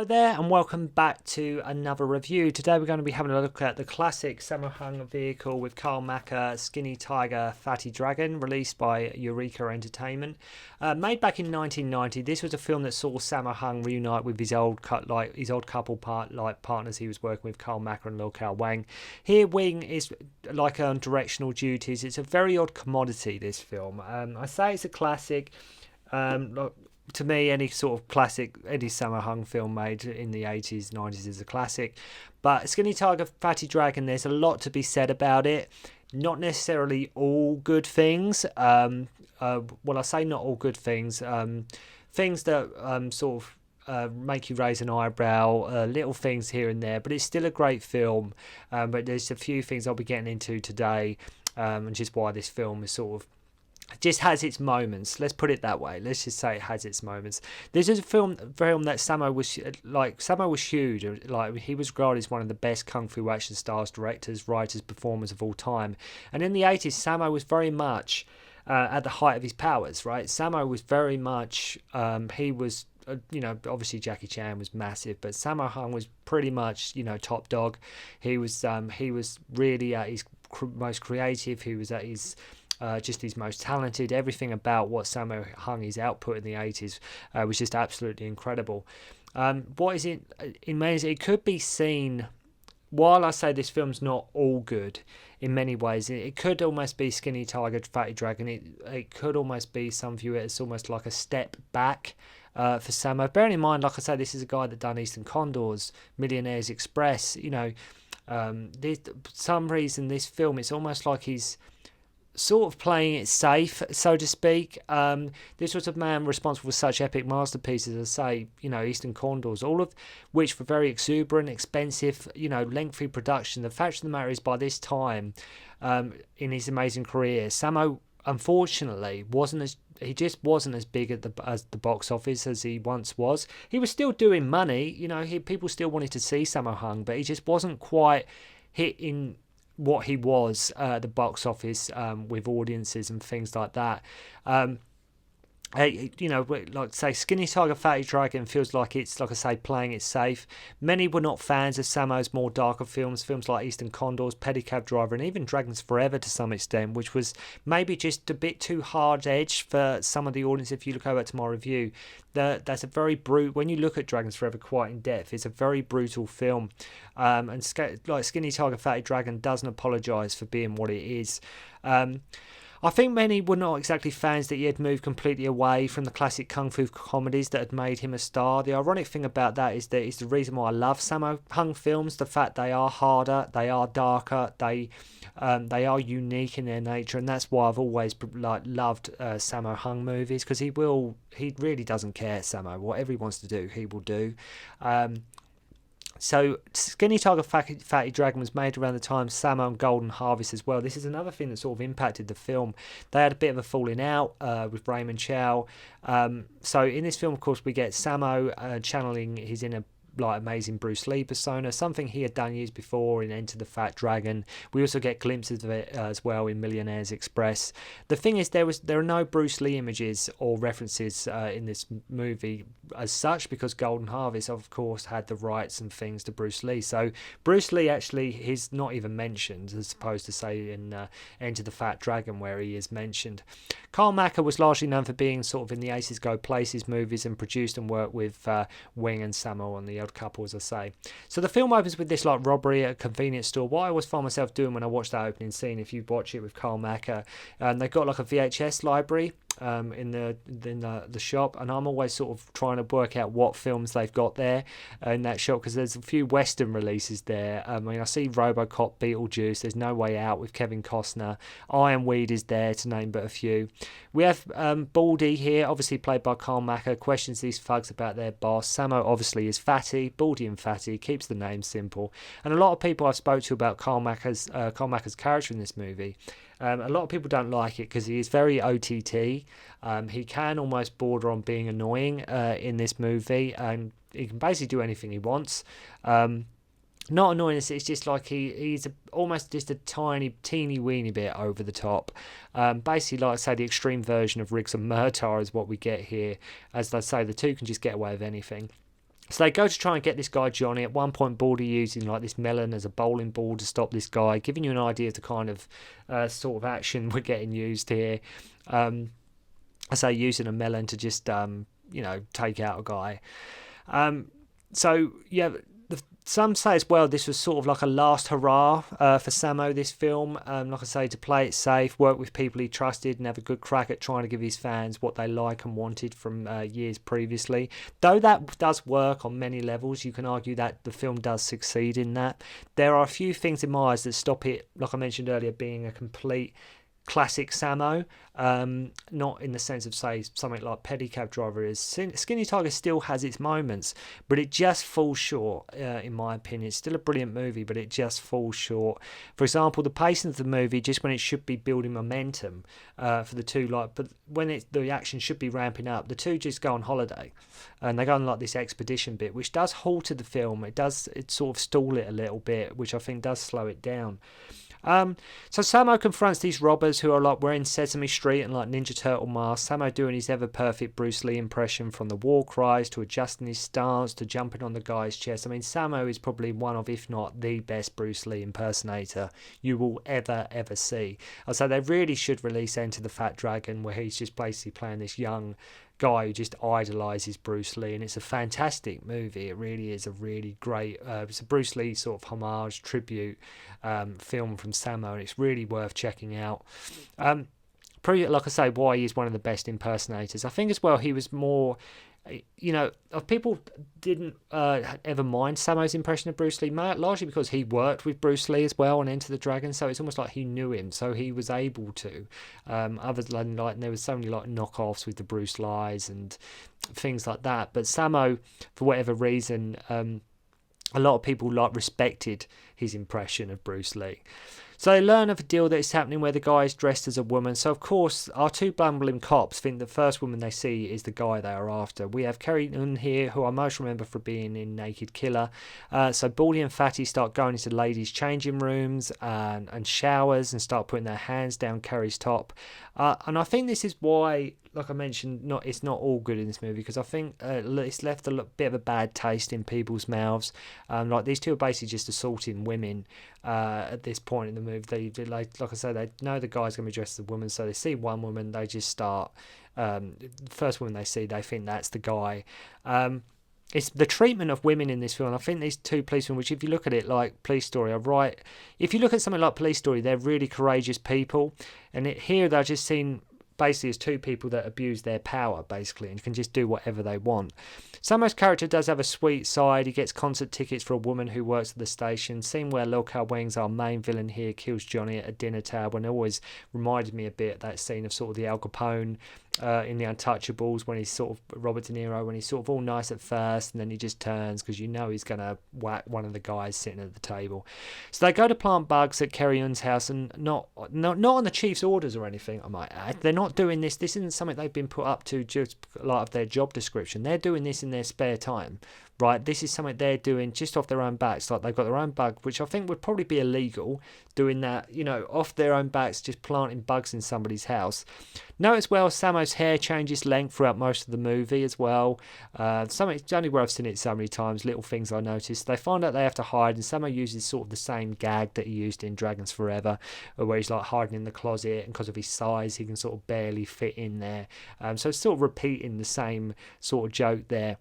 Hello there and welcome back to another review. Today we're going to be having a look at the classic Sammo vehicle with Karl Maka, Skinny Tiger, Fatty Dragon, released by Eureka Entertainment. Made back in 1990, this was a film that saw Sammo reunite with his old couple partners he was working with, Karl Maka and Lil Carl Wang. Here Wing is like on directional duties. It's a very odd commodity, this film. I say it's a classic. To me, any sort of classic, any Sammo film made in the 80s, 90s is a classic. But Skinny Tiger, Fatty Dragon, there's a lot to be said about it. Not necessarily all good things. I say not all good things. Things that sort of make you raise an eyebrow, little things here and there. But it's still a great film. But there's a few things I'll be getting into today, and just why this film is sort of just has its moments. Let's put it that way. Let's just say it has its moments. This is a film that Sammo was huge. Like, he was regarded as one of the best kung fu action stars, directors, writers, performers of all time. And in the 80s, Sammo was very much at the height of his powers, right? Sammo was very much he was obviously Jackie Chan was massive, but Sammo was pretty much top dog. He was really at his most creative. He was at his just his most talented. Everything about what Sammo his output in the 80s was just absolutely incredible. What is it amazing? It could be seen, while I say this film's not all good in many ways, it could almost be Skinny Tiger, Fatty Dragon. It could almost be, some view it as almost like a step back for Sammo. Bearing in mind, like I say, this is a guy that done Eastern Condors, Millionaires Express. Some reason this film, it's almost like he's sort of playing it safe, so to speak. This was a man responsible for such epic masterpieces as, say, Eastern Condors, all of which were very exuberant, expensive, lengthy production. The fact of the matter is, by this time in his amazing career, Sammo unfortunately wasn't as big at as the box office as he once was. He was still doing money, people still wanted to see Sammo, but he just wasn't quite hitting what he was at the box office with audiences and things like that. Like say, Skinny Tiger, Fatty Dragon feels like it's, like I say, playing it safe. Many were not fans of Sammo's more darker films like Eastern Condors, Pedicab Driver, and even Dragons Forever to some extent, which was maybe just a bit too hard-edged for some of the audience. If you look over to my review, that's a very when you look at Dragons Forever quite in depth, it's a very brutal film. And like Skinny Tiger, Fatty Dragon doesn't apologise for being what it is. I think many were not exactly fans that he had moved completely away from the classic kung fu comedies that had made him a star. The ironic thing about that is that it's the reason why I love Sammo films, the fact they are harder, they are darker, they are unique in their nature, and that's why I've always loved Sammo movies, because he really doesn't care. Sammo, whatever he wants to do, he will do. So Skinny Tiger, Fatty Dragon was made around the time Sammo and Golden Harvest as well. This is another thing that sort of impacted the film. They had a bit of a falling out with Raymond Chow. So in this film, of course, we get Sammo channeling his inner amazing Bruce Lee persona, something he had done years before in Enter the Fat Dragon. We also get glimpses of it as well in Millionaires Express. The thing is, there are no Bruce Lee images or references in this movie as such, because Golden Harvest, of course, had the rights and things to Bruce Lee. So Bruce Lee actually is not even mentioned, as opposed to, say, in Enter the Fat Dragon, where he is mentioned. Karl Maka was largely known for being sort of in the Aces Go Places movies, and produced and worked with Wing and Sammo on the couple, as I say. So the film opens with this robbery at a convenience store. What I always find myself doing when I watch that opening scene, if you watch it with Karl Maka, they've got like a VHS library in the shop, and I'm always sort of trying to work out what films they've got there in that shop, because there's a few Western releases there. I see RoboCop, Beetlejuice, there's No Way Out with Kevin Costner, Ironweed is there, to name but a few. We have Baldy here, obviously played by Karl Maka, questions these thugs about their boss. Sammo obviously is Fatty, Baldy and Fatty, keeps the name simple. And a lot of people I've spoke to about Karl Maka's character in this movie, a lot of people don't like it because he is very OTT. He can almost border on being annoying in this movie, and he can basically do anything he wants. Not annoying, it's just like he's almost just a teeny weeny bit over the top. Basically, like I say, the extreme version of Riggs and Murtaugh is what we get here. As I say, the two can just get away with anything. So they go to try and get this guy Johnny. At one point, Baldy using like this melon as a bowling ball to stop this guy, giving you an idea of the kind of sort of action we're getting used here. I say using a melon to just take out a guy. So yeah, some say as well this was sort of like a last hurrah for Sammo, this film. Like I say, to play it safe, work with people he trusted, and have a good crack at trying to give his fans what they like and wanted from years previously. Though that does work on many levels, you can argue that the film does succeed in that. There are a few things in my eyes that stop it, like I mentioned earlier, being a complete classic Sammo, not in the sense of, say, something like Pedicab Driver is. Skinny Tiger still has its moments, but it just falls short, in my opinion. It's still a brilliant movie, but it just falls short. For example, the pacing of the movie, just when it should be building momentum for the two, but when the action should be ramping up, the two just go on holiday, and they go on like this expedition bit, which does halter the film. It sort of stall it a little bit, which I think does slow it down. So Sammo confronts these robbers who are like wearing Sesame Street and like Ninja Turtle masks. Sammo doing his ever perfect Bruce Lee impression, from the war cries to adjusting his stance to jumping on the guy's chest. I mean, Sammo is probably one of, if not the best Bruce Lee impersonator you will ever see. I'd say they really should release Enter the Fat Dragon, where he's just basically playing this young guy who just idolizes Bruce Lee, and it's a fantastic movie. It really is a really great it's a Bruce Lee sort of homage tribute film from Sammo, and it's really worth checking out. Like I say, why he's one of the best impersonators. I think as well he was more, people didn't ever mind Sammo's impression of Bruce Lee, largely because he worked with Bruce Lee as well on Enter the Dragon, so it's almost like he knew him, so he was able to. Other than like, there was so many like knockoffs with the Bruce Lies and things like that, but Sammo, for whatever reason, a lot of people respected his impression of Bruce Lee. So they learn of a deal that is happening where the guy is dressed as a woman. So, of course, our two bumbling cops think the first woman they see is the guy they are after. We have Carrie here, who I most remember for being in Naked Killer. So Baldy and Fatty start going into ladies' changing rooms and showers and start putting their hands down Carrie's top. And I think this is why, like I mentioned, it's not all good in this movie, because I think it's left a bit of a bad taste in people's mouths. Like, these two are basically just assaulting women at this point in the movie. Like I say, they know the guy's going to be dressed as a woman, so they see one woman, they just start. The first woman they see, they think that's the guy. It's the treatment of women in this film. I think these two policemen, which if you look at it like Police Story, are right. If you look at something like Police Story, they're really courageous people, and here they're just seen basically as two people that abuse their power, basically, and can just do whatever they want. Sammo's character does have a sweet side. He gets concert tickets for a woman who works at the station. Scene where Lil Carl Wings, our main villain here, kills Johnny at a dinner table, and it always reminded me a bit of that scene of sort of the Al Capone in The Untouchables, when he's sort of Robert De Niro, when he's sort of all nice at first, and then he just turns because you know he's going to whack one of the guys sitting at the table. So they go to plant bugs at Carrie Unn's house, and not on the chief's orders or anything, I might add. They're not doing this. This isn't something they've been put up to just like of their job description. They're doing this in their spare time, right? This is something they're doing just off their own backs. Like, they've got their own bug, which I think would probably be illegal, doing that, off their own backs, just planting bugs in somebody's house. Notice well, Sammo's hair changes length throughout most of the movie as well. It's only where I've seen it so many times, little things I noticed. They find out they have to hide, and Sammo uses sort of the same gag that he used in Dragons Forever, where he's like hiding in the closet, and because of his size, he can sort of barely fit in there. So it's sort of repeating the same sort of joke there.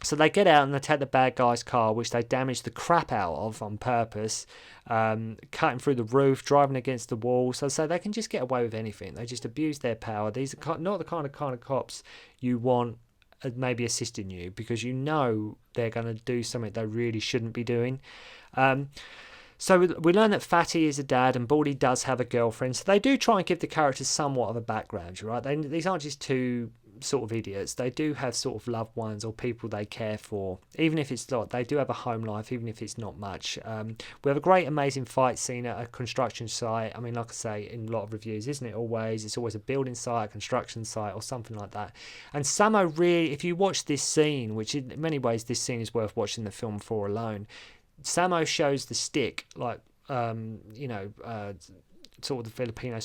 So they get out and attack the bad guy's car, which they damage the crap out of on purpose, cutting through the roof, driving against the wall. So they can just get away with anything. They just abuse their power. These are not the kind of cops you want maybe assisting you, because you know they're going to do something they really shouldn't be doing. So we learn that Fatty is a dad and Baldy does have a girlfriend. So they do try and give the characters somewhat of a background, right? These aren't just two sort of idiots. They do have sort of loved ones or people they care for, even if it's not. They do have a home life, even if it's not much. We have a great, amazing fight scene at a construction site. I mean, like I say in a lot of reviews, isn't it always? It's always a building site, a construction site, or something like that. And Sammo really, if you watch this scene, which in many ways this scene is worth watching the film for alone, Sammo shows the stick, sort of the Filipino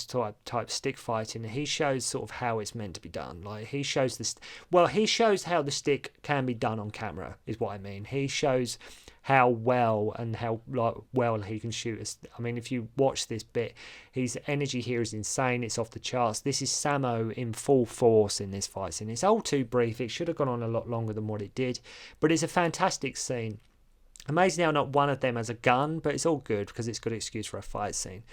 type stick fighting. He shows sort of how it's meant to be done. Like he shows this, well, he shows how the stick can be done on camera, is what I mean. He shows how well he can shoot. I mean, if you watch this bit, his energy here is insane. It's off the charts. This is Sammo in full force in this fight scene. It's all too brief. It should have gone on a lot longer than what it did, but it's a fantastic scene. Amazing how not one of them has a gun, but it's all good because it's a good excuse for a fight scene.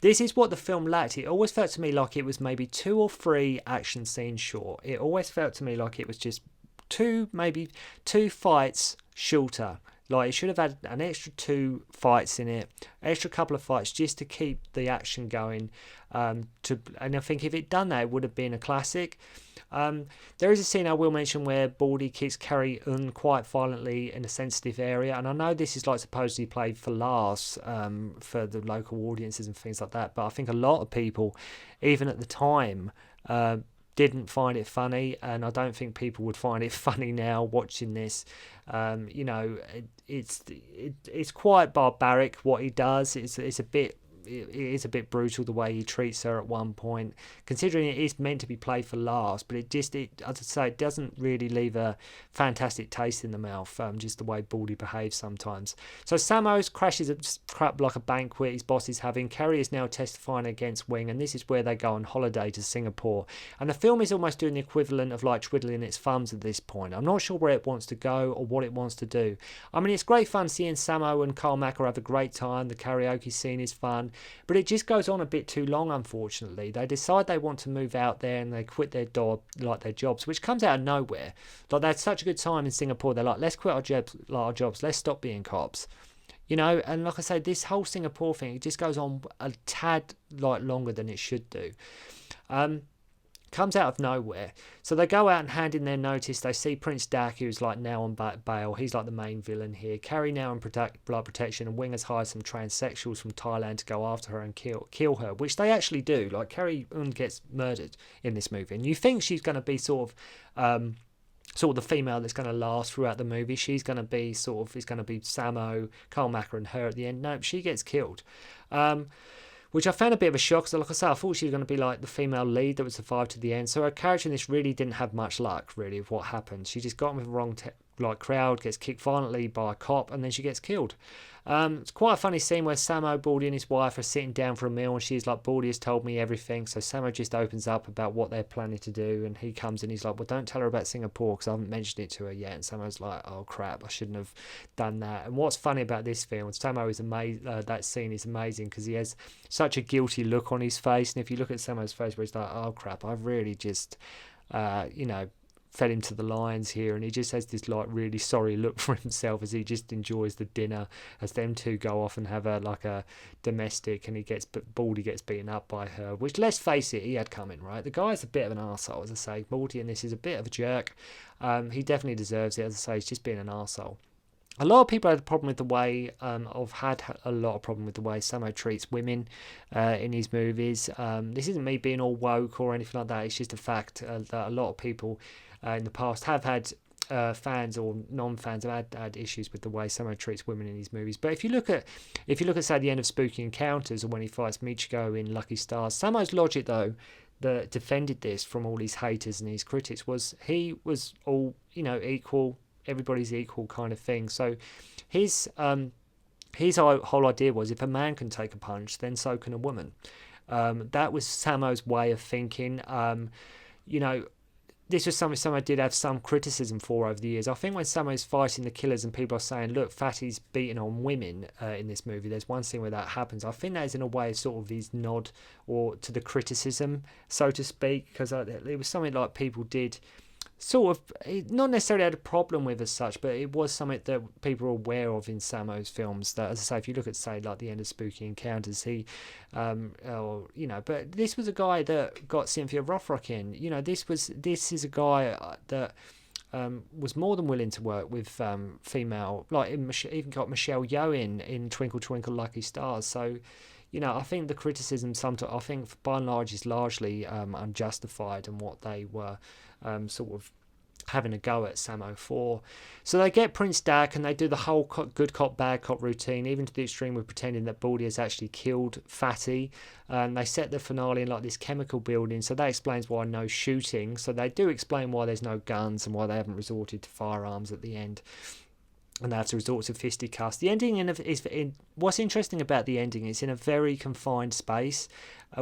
This is what the film lacked. It always felt to me like it was maybe 2 or 3 action scenes short. It always felt to me like it was just maybe two fights shorter. Like it should have had an extra 2 fights in it, extra couple of fights just to keep the action going. And I think if it done that, it would have been a classic. There is a scene I will mention where Baldy kicks Carrie quite violently in a sensitive area, and I know this is like supposedly played for laughs for the local audiences and things like that, but I think a lot of people, even at the time, didn't find it funny, and I don't think people would find it funny now watching this. It's quite barbaric what he does. It is a bit brutal the way he treats her at one point, considering it is meant to be played for laughs, but as I say, it doesn't really leave a fantastic taste in the mouth, just the way Baldy behaves sometimes. So Sammo crashes a crap like a banquet his boss is having. Carrie is now testifying against Wing, and this is where they go on holiday to Singapore. And the film is almost doing the equivalent of like twiddling its thumbs at this point. I'm not sure where it wants to go or what it wants to do. I mean, it's great fun seeing Sammo and Karl Maka have a great time. The karaoke scene is fun. But it just goes on a bit too long, unfortunately. They decide they want to move out there and they quit their jobs, which comes out of nowhere. Like, they had such a good time in Singapore. They're like, let's quit our jobs. Let's stop being cops. And like I say, this whole Singapore thing, it just goes on a tad longer than it should do. Comes out of nowhere. So they go out and hand in their notice. They see Prince Dak, who's like now on bail. He's like the main villain here. Carrie now in blood protection, and Wing has hired some transsexuals from Thailand to go after her and kill her, which they actually do. Like, Carrie gets murdered in this movie, and you think she's going to be sort of the female that's going to last throughout the movie. She's going to be it's going to be Sammo, Karl Maka and her at the end. No, she gets killed. Which I found a bit of a shock, because like I said, I thought she was going to be like the female lead that would survive to the end. So her character in this really didn't have much luck, really, of what happened. She just got in with the wrong crowd, gets kicked violently by a cop, and then she gets killed. It's quite a funny scene where Sammo, Baldy and his wife are sitting down for a meal, and she's like, Baldy has told me everything. So Sammo just opens up about what they're planning to do, and he comes in, he's like, well, don't tell her about Singapore because I haven't mentioned it to her yet. And Sammo's like, oh crap, I shouldn't have done that. And what's funny about this film, Sammo is amazing. That scene is amazing because he has such a guilty look on his face, and if you look at Sammo's face where he's like, oh crap, I've really just fell into the lines here, and he just has this like really sorry look for himself as he just enjoys the dinner as them two go off and have a domestic, and Baldy gets beaten up by her, which, let's face it, he had coming, right? The guy's a bit of an arsehole, as I say. Baldy in this is a bit of a jerk. He definitely deserves it. As I say, he's just being an arsehole. A lot of people had a problem with the way, Sammo treats women in his movies. This isn't me being all woke or anything like that. It's just a fact that a lot of people in the past have had fans or non-fans have had issues with the way Sammo treats women in his movies. But if you look at say the end of Spooky Encounters, or when he fights Michiko in Lucky Stars, Sammo's logic though that defended this from all his haters and his critics was he was all equal. Everybody's equal kind of thing. So his whole idea was, if a man can take a punch, then so can a woman. That was Sammo's way of thinking. This was something Sammo did have some criticism for over the years. I think when Sammo's fighting the killers and people are saying, look, Fatty's beating on women in this movie, there's one scene where that happens. I think that is in a way sort of his nod or to the criticism, so to speak, because it was something like people did sort of not necessarily had a problem with as such, but it was something that people are aware of in Sammo's films. That, as I say, if you look at say like the end of Spooky Encounters, but this was a guy that got Cynthia Rothrock in. This is a guy that was more than willing to work with female, like even got Michelle Yeoh in Twinkle Twinkle Lucky Stars. So I think the criticism by and large is largely unjustified, and what they were sort of having a go at Sammo for. So they get Prince Dak and they do the whole good cop, bad cop routine, even to the extreme of pretending that Baldy has actually killed Fatty. They set the finale in like this chemical building, so that explains why no shooting. So they do explain why there's no guns and why they haven't resorted to firearms at the end. And they have to resort to fisticuffs. The ending what's interesting about the ending is in a very confined space,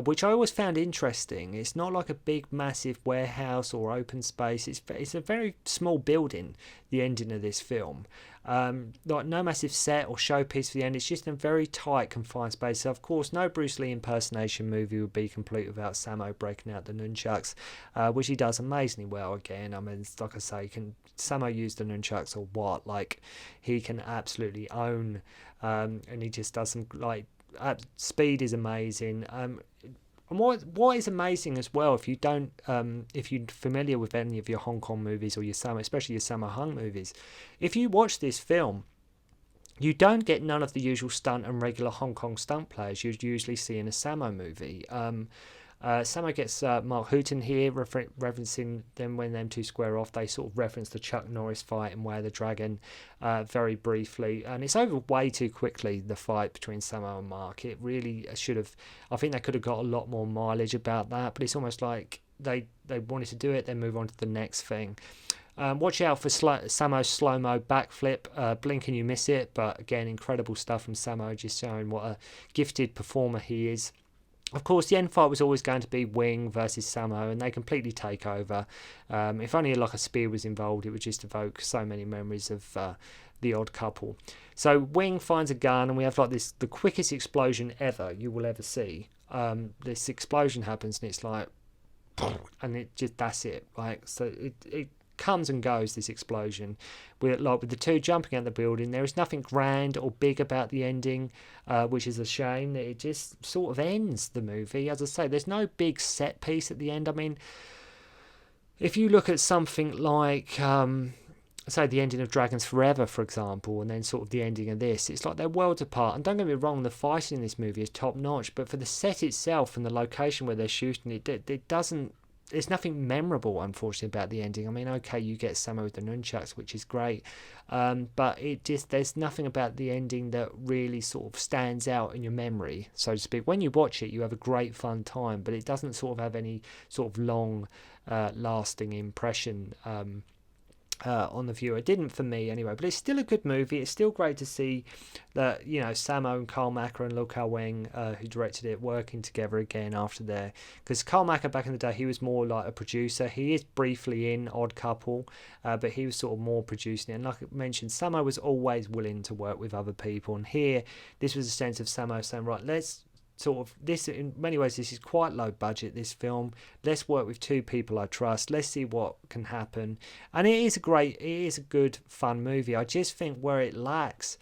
which I always found interesting. It's not like a big, massive warehouse or open space. It's a very small building. The ending of this film, like no massive set or showpiece for the end. It's just in a very tight, confined space. So of course, no Bruce Lee impersonation movie would be complete without Sammo breaking out the nunchucks, which he does amazingly well. Again, I mean, like I say, can Sammo use the nunchucks or what? Like, he can absolutely own, and he just does some like speed is amazing. And what is amazing as well, if you're familiar with any of your Hong Kong movies or your Sammo, especially your Sammo Hung movies, if you watch this film, you don't get none of the usual stunt and regular Hong Kong stunt players you'd usually see in a Sammo movie. Sammo gets Mark Houghton here, referencing them when them two square off. They sort of reference the Chuck Norris fight in Way of the Dragon very briefly. And it's over way too quickly, the fight between Sammo and Mark. It really should have... I think they could have got a lot more mileage about that, but it's almost like they wanted to do it, then move on to the next thing. Watch out for Sammo's slow-mo backflip. Blink and you miss it, but again, incredible stuff from Sammo, just showing what a gifted performer he is. Of course, the end fight was always going to be Wing versus Sammo, and they completely take over. If only like a spear was involved, it would just evoke so many memories of The Odd Couple. So Wing finds a gun, and we have like the quickest explosion ever you will ever see. This explosion happens, and it's like, and that's it. Like, so it comes and goes, this explosion, with the two jumping out the building. There is nothing grand or big about the ending, which is a shame. That it just sort of ends the movie. As I say, there's no big set piece at the end. I mean, if you look at something like say the ending of Dragons Forever, for example, and then sort of the ending of this, it's like they're worlds apart. And don't get me wrong, the fighting in this movie is top notch, but for the set itself and the location where they're shooting it doesn't... There's nothing memorable, unfortunately, about the ending. I mean, okay, you get Sammo with the nunchucks, which is great, but there's nothing about the ending that really sort of stands out in your memory, so to speak. When you watch it, you have a great fun time, but it doesn't sort of have any sort of long, lasting impression on the viewer. It didn't for me anyway, but it's still a good movie. It's still great to see that, you know, Sammo and Karl Maka and Lo Kao Weng, who directed it, working together again after there. Because Karl Maka back in the day, he was more like a producer. He is briefly in Odd Couple, but he was sort of more producing it. And like I mentioned, Sammo was always willing to work with other people. And here, this was a sense of Sammo saying, right, let's sort of, this in many ways this is quite low budget, this film, let's work with two people I trust, let's see what can happen. And it is a good fun movie. I just think where it lacks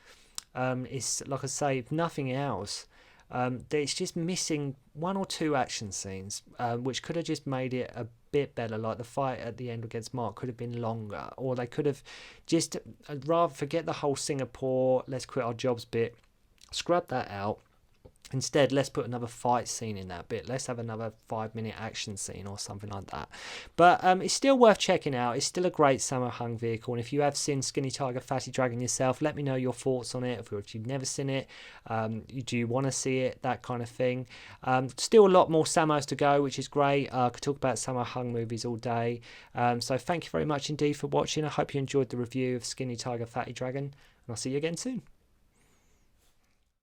is, like I say, if nothing else, it's just missing one or two action scenes, which could have just made it a bit better. Like the fight at the end against Mark could have been longer, or they could have just rather forget the whole Singapore let's quit our jobs bit, scrub that out. Instead, let's put another fight scene in that bit. Let's have another 5-minute action scene or something like that. But it's still worth checking out. It's still a great Sammo Hung vehicle. And if you have seen Skinny Tiger, Fatty Dragon yourself, let me know your thoughts on it. If you've never seen it, do you want to see it? That kind of thing. Still a lot more Sammos to go, which is great. I could talk about Sammo Hung movies all day. So thank you very much indeed for watching. I hope you enjoyed the review of Skinny Tiger, Fatty Dragon. And I'll see you again soon.